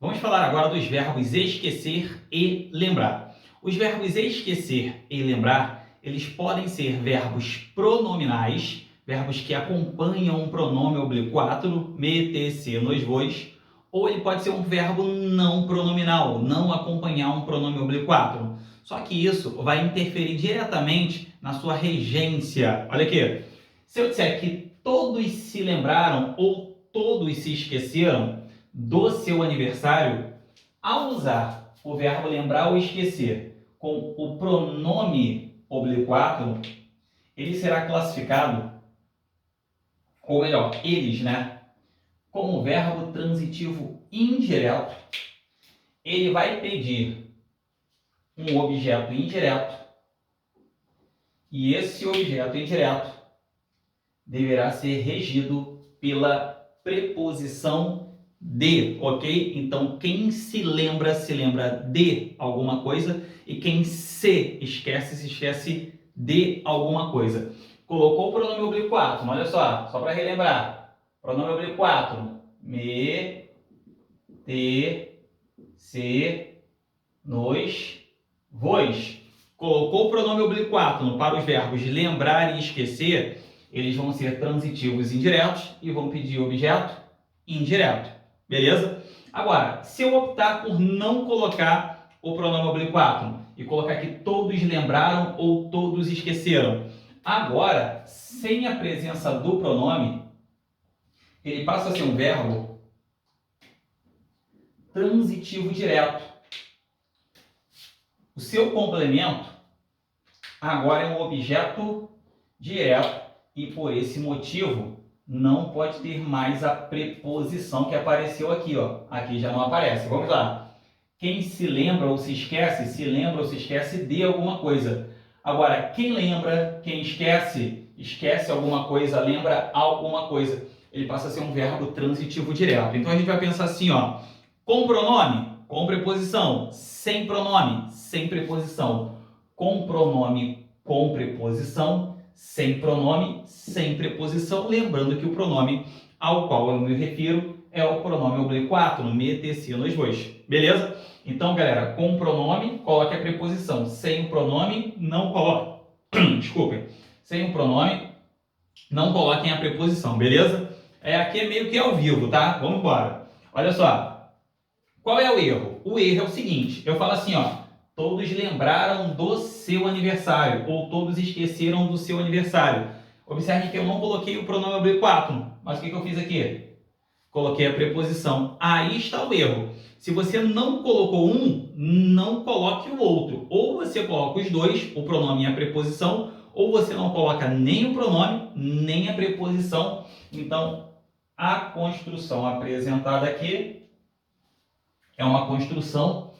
Vamos falar agora dos verbos esquecer e lembrar. Os verbos esquecer e lembrar, eles podem ser verbos pronominais, verbos que acompanham um pronome obliquátulo, me, te, se, nos, vos, ou ele pode ser um verbo não pronominal, não acompanhar um pronome obliquátulo. Só que isso vai interferir diretamente na sua regência. Olha aqui, se eu disser que todos se lembraram ou todos se esqueceram do seu aniversário, ao usar o verbo lembrar ou esquecer com o pronome obliquátulo, ele será classificado, ou melhor, eles, como verbo transitivo indireto. Ele vai pedir um objeto indireto e esse objeto indireto deverá ser regido pela preposição de, ok? Então, quem se lembra de alguma coisa e quem se esquece de alguma coisa. Colocou o pronome obliquátulo, olha só para relembrar. Pronome obliquátulo, me, te, se, nos, vos. Colocou o pronome obliquátulo para os verbos lembrar e esquecer, eles vão ser transitivos indiretos e vão pedir objeto indireto. Beleza? Agora, se eu optar por não colocar o pronome obliquátulo e colocar que todos lembraram ou todos esqueceram, agora, sem a presença do pronome, ele passa a ser um verbo transitivo direto. O seu complemento agora é um objeto direto e, por esse motivo, não pode ter mais a preposição que apareceu aqui, ó. Aqui já não aparece. Vamos lá. Quem se lembra ou se esquece de alguma coisa. Agora, quem lembra, quem esquece alguma coisa, lembra alguma coisa. Ele passa a ser um verbo transitivo direto. Então a gente vai pensar assim, ó. Com pronome, com preposição. Sem pronome, sem preposição. Com pronome, com preposição. Sem pronome, sem preposição, lembrando que o pronome ao qual eu me refiro é o pronome obliquátulo, me, te, se, nos, vos. Beleza? Então, galera, com pronome, coloque a preposição. Sem o pronome, não coloque. Desculpem. Sem o pronome, não coloquem a preposição, beleza? Aqui é meio que ao vivo, tá? Vamos embora. Olha só. Qual é o erro? O erro é o seguinte. Eu falo assim, ó. Todos lembraram do seu aniversário ou todos esqueceram do seu aniversário. Observe que eu não coloquei o pronome obliquátulo, mas o que eu fiz aqui? Coloquei a preposição. Aí está o erro. Se você não colocou um, não coloque o outro. Ou você coloca os dois, o pronome e a preposição, ou você não coloca nem o pronome, nem a preposição. Então, a construção apresentada aqui é uma construção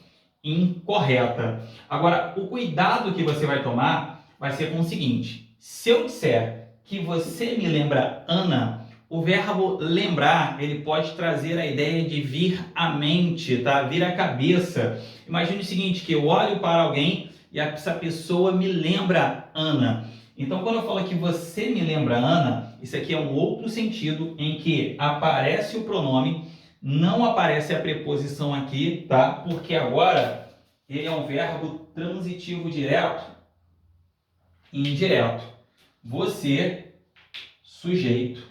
incorreta. Agora, o cuidado que você vai tomar vai ser com o seguinte: se eu disser que você me lembra Ana, o verbo lembrar, ele pode trazer a ideia de vir à mente, tá? Vir à cabeça. Imagine o seguinte, que eu olho para alguém e essa pessoa me lembra Ana. Então, quando eu falo que você me lembra Ana, isso aqui é um outro sentido em que aparece o pronome, não aparece a preposição aqui, tá? Porque agora ele é um verbo transitivo direto e indireto. Você, sujeito.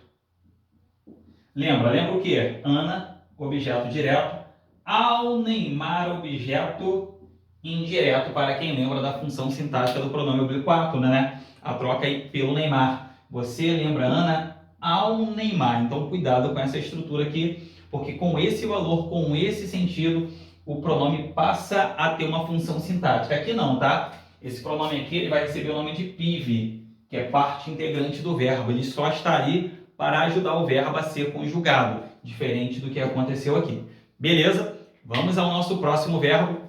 Lembra o quê? Ana, objeto direto. Ao Neymar, objeto indireto, para quem lembra da função sintática do pronome obliquátulo, né? A troca aí pelo Neymar. Você lembra Ana ao Neymar. Então, cuidado com essa estrutura aqui, porque com esse valor, com esse sentido, o pronome passa a ter uma função sintática. Aqui não, tá? Esse pronome aqui ele vai receber o nome de PIV, que é parte integrante do verbo. Ele só está aí para ajudar o verbo a ser conjugado, diferente do que aconteceu aqui. Beleza? Vamos ao nosso próximo verbo.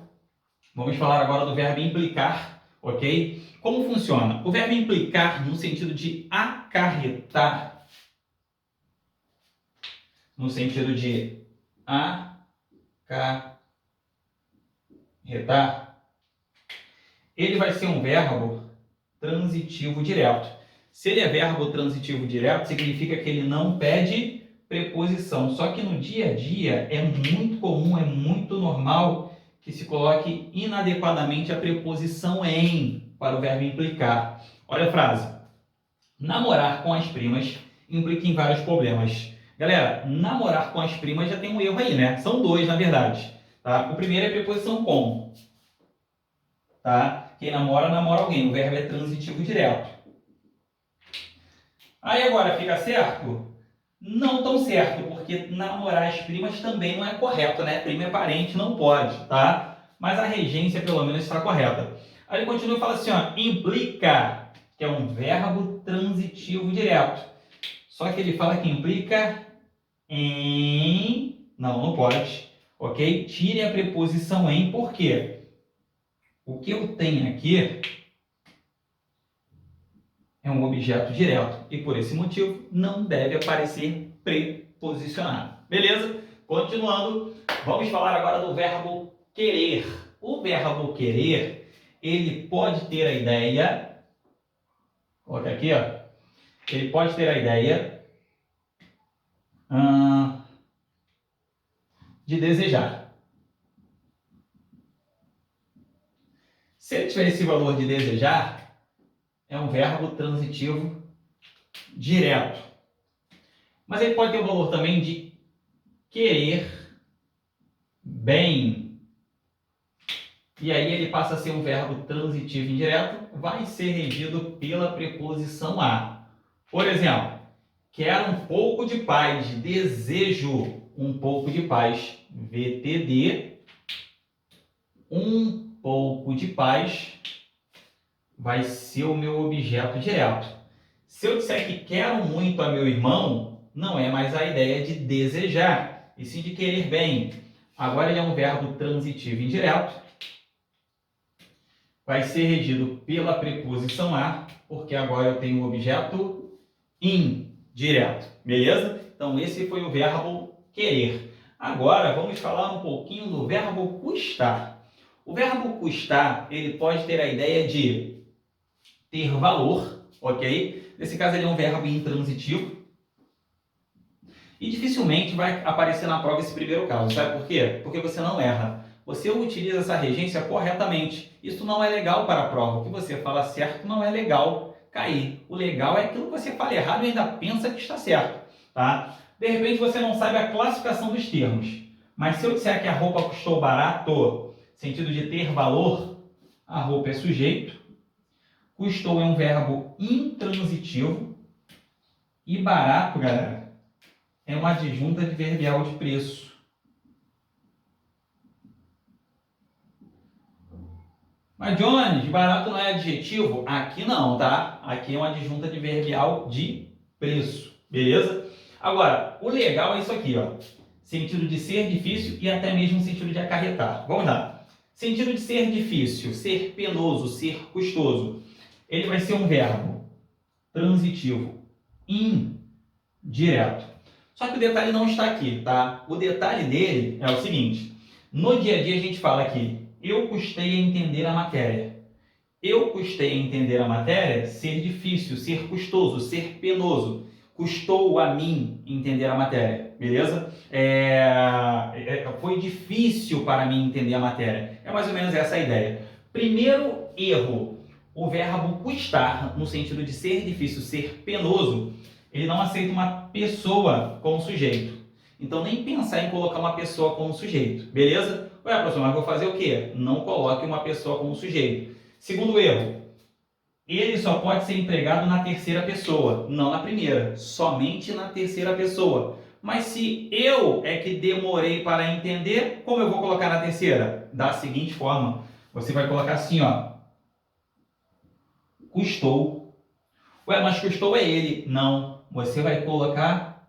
Vamos falar agora do verbo implicar, ok? Como funciona? O verbo implicar no sentido de acarretar, no sentido de acarretar, ele vai ser um verbo transitivo direto. Se ele é verbo transitivo direto, significa que ele não pede preposição. Só que no dia a dia é muito comum, é muito normal que se coloque inadequadamente a preposição em para o verbo implicar. Olha a frase. Namorar com as primas implica em vários problemas. Galera, namorar com as primas já tem um erro aí, né? São dois, na verdade. Tá? O primeiro é a preposição com. Tá? Quem namora, namora alguém. O verbo é transitivo direto. Aí agora, fica certo? Não tão certo, porque namorar as primas também não é correto, né? Prima é parente, não pode, tá? Mas a regência, pelo menos, está correta. Aí ele continua e fala assim, ó, implica, que é um verbo transitivo direto. Só que ele fala que implica em... Não pode, ok? Tire a preposição em, por quê? O que eu tenho aqui é um objeto direto e, por esse motivo, não deve aparecer preposicionado. Beleza? Continuando, vamos falar agora do verbo querer. O verbo querer, ele pode ter a ideia... Coloca aqui, ó. Ele pode ter a ideia de desejar. Se ele tiver esse valor de desejar, é um verbo transitivo direto. Mas ele pode ter o valor também de querer bem. E aí ele passa a ser um verbo transitivo indireto, vai ser regido pela preposição a. Por exemplo, quero um pouco de paz, desejo um pouco de paz, VTD, um pouco de paz vai ser o meu objeto direto. Se eu disser que quero muito a meu irmão, não é mais a ideia de desejar, e sim de querer bem. Agora ele é um verbo transitivo indireto, vai ser regido pela preposição a, porque agora eu tenho o objeto indireto, beleza? Então esse foi o verbo querer. Agora vamos falar um pouquinho do verbo custar. O verbo custar, ele pode ter a ideia de ter valor, ok? Nesse caso ele é um verbo intransitivo. E dificilmente vai aparecer na prova esse primeiro caso, sabe por quê? Porque você não erra. Você utiliza essa regência corretamente. Isso não é legal para a prova. O que você fala certo não é legal cair. O legal é aquilo que você fala errado e ainda pensa que está certo, tá? De repente você não sabe a classificação dos termos. Mas se eu disser que a roupa custou barato, sentido de ter valor, a roupa é sujeito, custou é um verbo intransitivo e barato, galera, é uma adjunta adverbial de preço. Mas, Jones, barato não é adjetivo? Aqui não, tá? Aqui é uma adjunta adverbial de preço, beleza? Agora, o legal é isso aqui, ó. Sentido de ser difícil e até mesmo sentido de acarretar. Vamos lá. Sentido de ser difícil, ser penoso, ser custoso. Ele vai ser um verbo transitivo indireto. Só que o detalhe não está aqui, tá? O detalhe dele é o seguinte. No dia a dia a gente fala aqui, eu custei a entender a matéria. Eu custei a entender a matéria, ser difícil, ser custoso, ser penoso. Custou a mim entender a matéria, beleza? Foi difícil para mim entender a matéria. É mais ou menos essa a ideia. Primeiro erro, o verbo custar, no sentido de ser difícil, ser penoso, ele não aceita uma pessoa como sujeito. Então, nem pensar em colocar uma pessoa como sujeito, beleza? Ué, professor, mas vou fazer o quê? Não coloque uma pessoa como sujeito. Segundo erro, ele só pode ser empregado na terceira pessoa, não na primeira, somente na terceira pessoa. Mas se eu é que demorei para entender, como eu vou colocar na terceira? Da seguinte forma, você vai colocar assim, ó. Custou. Ué, mas custou é ele. Não, você vai colocar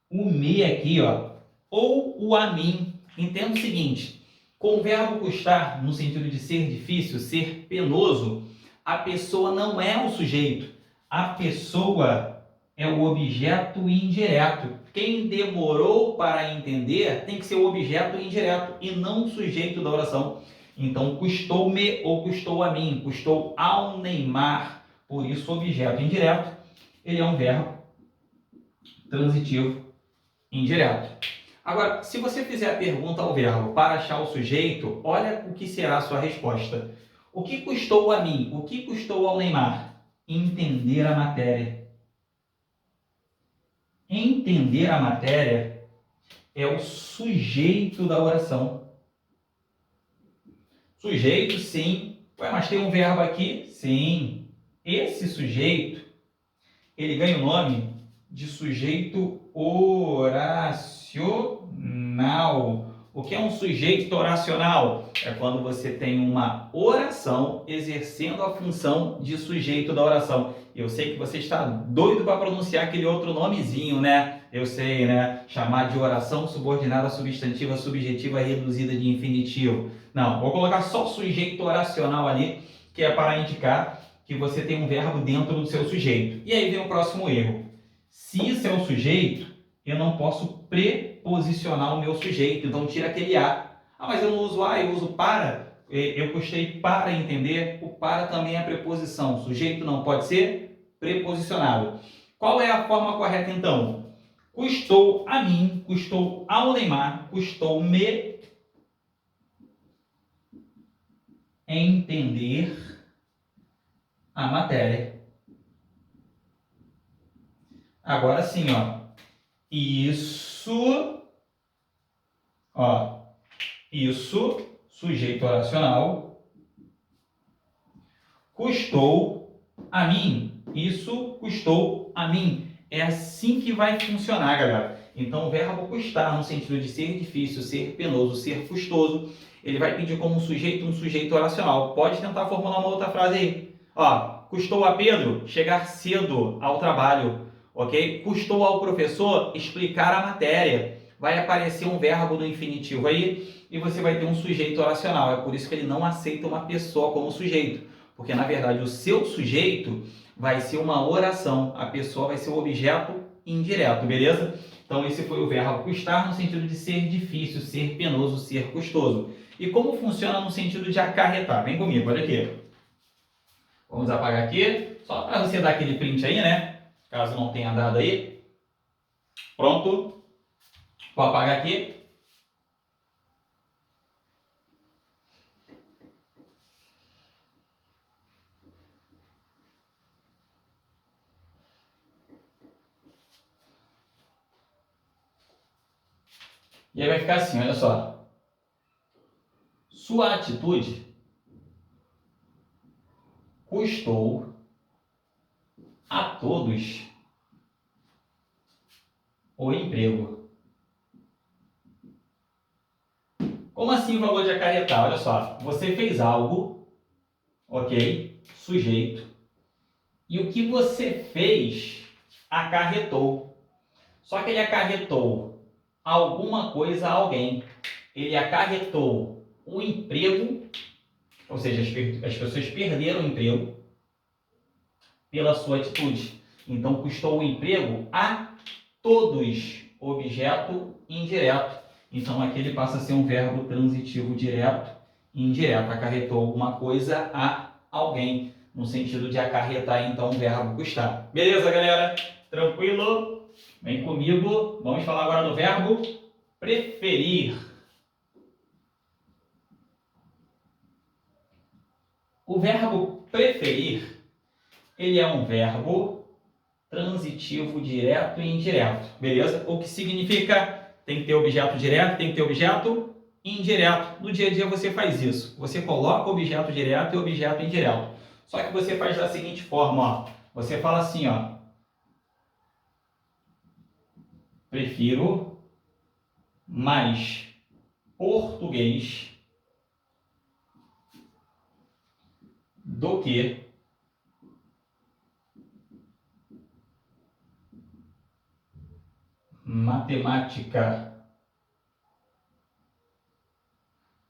o me aqui, ó, ou o a mim. Entenda o seguinte, com o verbo custar, no sentido de ser difícil, ser penoso, a pessoa não é o sujeito, a pessoa é o objeto indireto. Quem demorou para entender tem que ser o objeto indireto e não o sujeito da oração. Então, custou-me ou custou a mim, custou ao Neymar. Por isso, o objeto indireto, ele é um verbo transitivo indireto. Agora, se você fizer a pergunta ao verbo para achar o sujeito, olha o que será a sua resposta. O que custou a mim? O que custou ao Neymar? Entender a matéria. Entender a matéria é o sujeito da oração. Sujeito, sim. Ué, mas tem um verbo aqui? Sim. Esse sujeito, ele ganha o nome de sujeito oracional. O que é um sujeito oracional? É quando você tem uma oração exercendo a função de sujeito da oração. Eu sei que você está doido para pronunciar aquele outro nomezinho, né? Eu sei, né? Chamar de oração subordinada substantiva subjetiva reduzida de infinitivo. Não, vou colocar só sujeito oracional ali, que é para indicar que você tem um verbo dentro do seu sujeito. E aí vem o próximo erro. Se isso é o sujeito, eu não posso preposicionar o meu sujeito, então tira aquele a. Ah, mas eu não uso a, eu uso para. Eu custei para entender, o para também é preposição. O sujeito não pode ser preposicionado. Qual é a forma correta então? Custou a mim, custou ao Neymar, custou-me entender a matéria. Agora sim, ó. Isso, sujeito oracional, custou a mim. Isso custou a mim. É assim que vai funcionar, galera. Então, o verbo custar, no sentido de ser difícil, ser penoso, ser custoso, ele vai pedir como um sujeito oracional. Pode tentar formular uma outra frase aí. Ó, custou a Pedro chegar cedo ao trabalho. Ok? Custou ao professor explicar a matéria. Vai aparecer um verbo no infinitivo aí e você vai ter um sujeito oracional. É por isso que ele não aceita uma pessoa como sujeito. Porque, na verdade, o seu sujeito vai ser uma oração. A pessoa vai ser o objeto indireto, beleza? Então, esse foi o verbo custar no sentido de ser difícil, ser penoso, ser custoso. E como funciona no sentido de acarretar? Vem comigo, olha aqui. Vamos apagar aqui, só para você dar aquele print aí, né? Caso não tenha dado aí. Pronto. Vou apagar aqui. E aí vai ficar assim, olha só. Sua atitude custou a todos o emprego. Como assim o valor de acarretar? Olha só, você fez algo, ok? Sujeito. E o que você fez acarretou. Só que ele acarretou alguma coisa a alguém. Ele acarretou um emprego, ou seja, as pessoas perderam o emprego pela sua atitude. Então, custou o emprego a todos, objeto indireto. Então, aqui ele passa a ser um verbo transitivo direto e indireto. Acarretou alguma coisa a alguém, no sentido de acarretar, então, o verbo custar. Beleza, galera? Tranquilo? Vem comigo. Vamos falar agora do verbo preferir. O verbo preferir, ele é um verbo transitivo direto e indireto, beleza? O que significa tem que ter objeto direto, tem que ter objeto indireto. No dia a dia você faz isso. Você coloca objeto direto e objeto indireto. Só que você faz da seguinte forma, ó. Você fala assim, ó. Prefiro mais português do que matemática.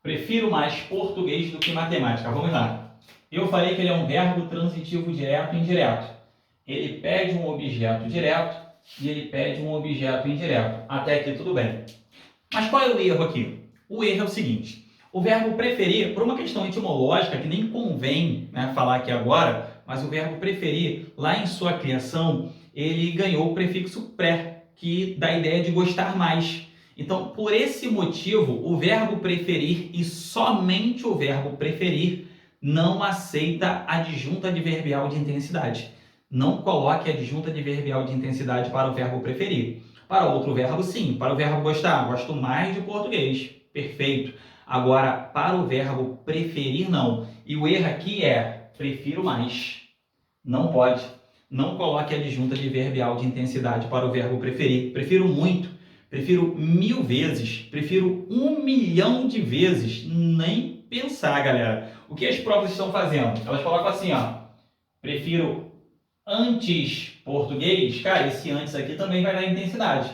Prefiro mais português do que matemática. Vamos lá. Eu falei que ele é um verbo transitivo direto e indireto. Ele pede um objeto direto e ele pede um objeto indireto. Até aqui tudo bem. Mas qual é o erro aqui? O erro é o seguinte. O verbo preferir, por uma questão etimológica que nem convém, né, falar aqui agora, mas o verbo preferir, lá em sua criação, ele ganhou o prefixo pré. que dá a ideia de gostar mais. Então, por esse motivo, o verbo preferir e somente o verbo preferir não aceita adjunta adverbial de intensidade. Não coloque adjunta adverbial de intensidade para o verbo preferir. Para outro verbo, sim. Para o verbo gostar, gosto mais de português. Perfeito. Agora, para o verbo preferir, não. E o erro aqui é prefiro mais. Não pode. Não coloque adjunta adverbial de intensidade para o verbo preferir. Prefiro muito. Prefiro 1000 vezes. Prefiro 1 milhão de vezes. Nem pensar, galera. O que as provas estão fazendo? Elas colocam assim, ó. Prefiro antes português. Cara, esse antes aqui também vai dar intensidade.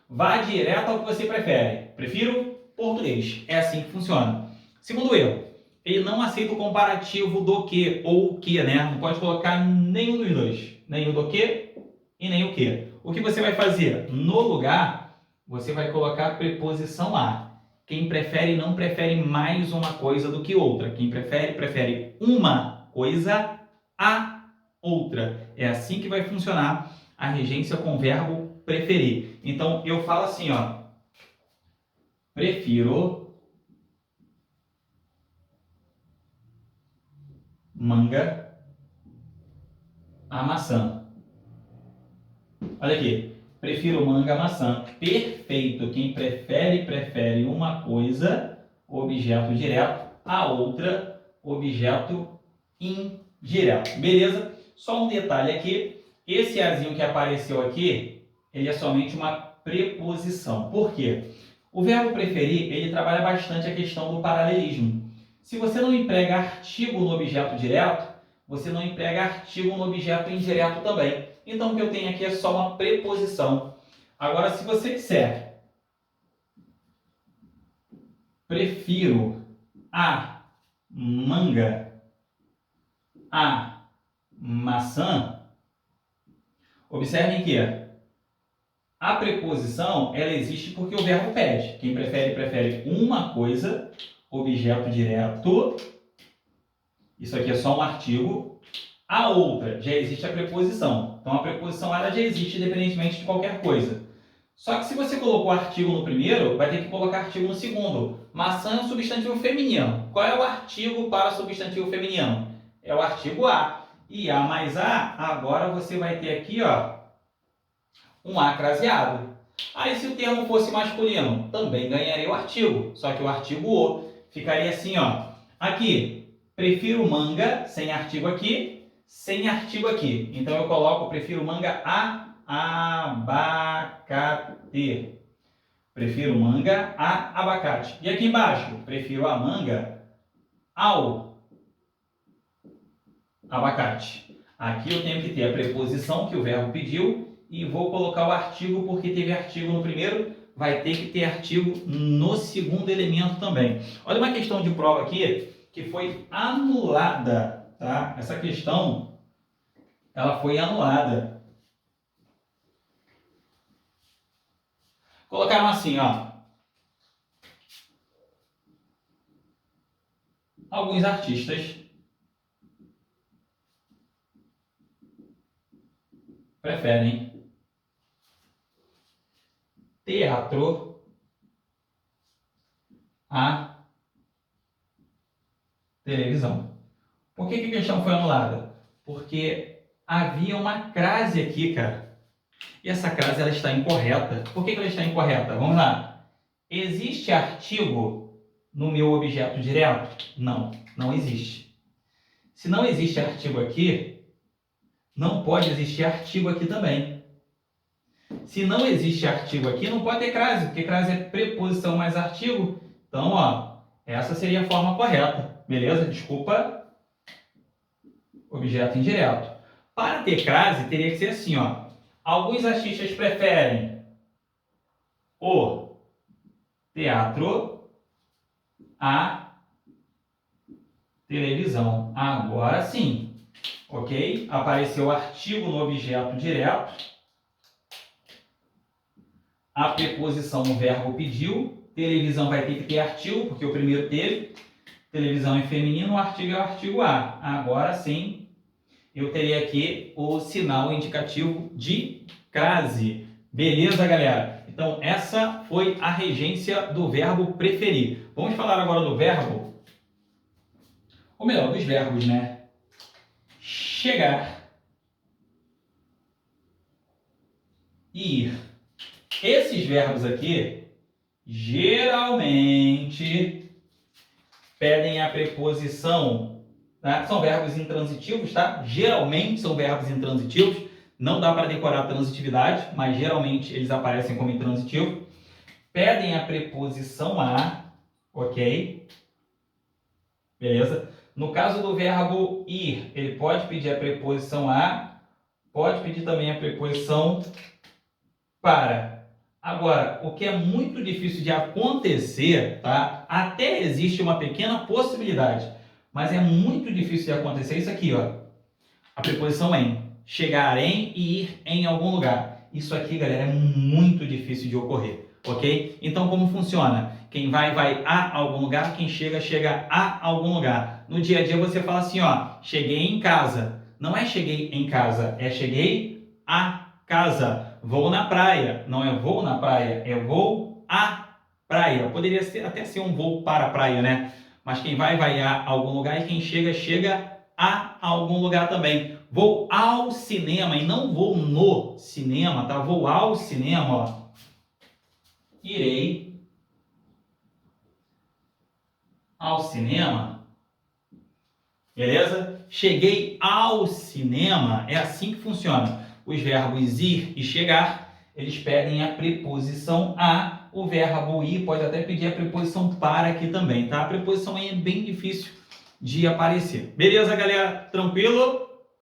Vá direto ao que você prefere. Prefiro português. É assim que funciona. Segundo erro, ele não aceita o comparativo do que ou o que, né? Não pode colocar nenhum dos dois. Nem o do que e nem o que. O que você vai fazer? No lugar, você vai colocar a preposição a. Quem prefere não prefere mais uma coisa do que outra. Quem prefere, prefere uma coisa a outra. É assim que vai funcionar a regência com o verbo preferir. Então, eu falo assim, ó. Prefiro manga a maçã. Olha aqui. Prefiro manga a maçã. Perfeito. Quem prefere, prefere uma coisa, objeto direto, a outra, objeto indireto. Beleza? Só um detalhe aqui. Esse azinho que apareceu aqui, ele é somente uma preposição. Por quê? O verbo preferir, ele trabalha bastante a questão do paralelismo. Se você não emprega artigo no objeto direto, você não emprega artigo no objeto indireto também. Então, o que eu tenho aqui é só uma preposição. Agora, se você disser prefiro a manga a maçã, observem que a preposição ela existe porque o verbo pede. Quem prefere, prefere uma coisa, objeto direto. Isso aqui é só um artigo. A outra, já existe a preposição. Então, a preposição ela já existe independentemente de qualquer coisa. Só que se você colocou artigo no primeiro, vai ter que colocar artigo no segundo. Maçã é um substantivo feminino. Qual é o artigo para substantivo feminino? É o artigo a. E a mais a, agora você vai ter aqui, ó, um a craseado. Aí, se o termo fosse masculino, também ganharia o artigo. Só que o artigo o ficaria assim, ó. Aqui, prefiro manga, sem artigo aqui, sem artigo aqui. Então, eu coloco, prefiro manga a abacate. Prefiro manga a abacate. E aqui embaixo, prefiro a manga ao abacate. Aqui eu tenho que ter a preposição que o verbo pediu e vou colocar o artigo porque teve artigo no primeiro, vai ter que ter artigo no segundo elemento também. Olha uma questão de prova aqui que foi anulada, tá? Essa questão, ela foi anulada. Colocaram assim, ó. Alguns artistas preferem teatro a televisão. Por que a questão foi anulada? Porque havia uma crase aqui, cara. E essa crase ela está incorreta. Por que ela está incorreta? Vamos lá. Existe artigo no meu objeto direto? Não, não existe. Se não existe artigo aqui, não pode existir artigo aqui também. Se não existe artigo aqui, não pode ter crase, porque crase é preposição mais artigo. Então, ó, essa seria a forma correta. Beleza? Desculpa. Objeto indireto. Para ter crase, teria que ser assim, ó. Alguns artistas preferem o teatro à televisão. Agora sim. Ok? Apareceu o artigo no objeto direto. A preposição no verbo pediu. Televisão vai ter que ter artigo, porque o primeiro teve. Televisão é feminino, o artigo é o artigo a. Agora sim, eu teria aqui o sinal indicativo de crase. Beleza, galera? Então, essa foi a regência do verbo preferir. Vamos falar agora do verbo, ou melhor, dos verbos, né? Chegar e ir. Esses verbos aqui, geralmente, pedem a preposição, tá? São verbos intransitivos, tá? Geralmente são verbos intransitivos. Não dá para decorar a transitividade, mas geralmente eles aparecem como intransitivo. Pedem a preposição a, ok? Beleza? No caso do verbo ir, ele pode pedir a preposição a, pode pedir também a preposição para. Agora, o que é muito difícil de acontecer, tá? Até existe uma pequena possibilidade, mas é muito difícil de acontecer isso aqui, ó. A preposição em. Chegar em e ir em algum lugar. Isso aqui, galera, é muito difícil de ocorrer, ok? Então, como funciona? Quem vai a algum lugar, quem chega a algum lugar. No dia a dia você fala assim, ó, cheguei em casa. Não é cheguei em casa, é cheguei a casa. Vou na praia. Não é vou na praia, é vou à praia. Poderia até ser um voo para a praia, né? Mas quem vai a algum lugar e quem chega a algum lugar também. Vou ao cinema e não vou no cinema, tá? Vou ao cinema, ó. Irei ao cinema. Beleza? Cheguei ao cinema. É assim que funciona. Os verbos ir e chegar, eles pedem a preposição a. O verbo ir pode até pedir a preposição para aqui também, tá? A preposição é bem difícil de aparecer. Beleza, galera? Tranquilo?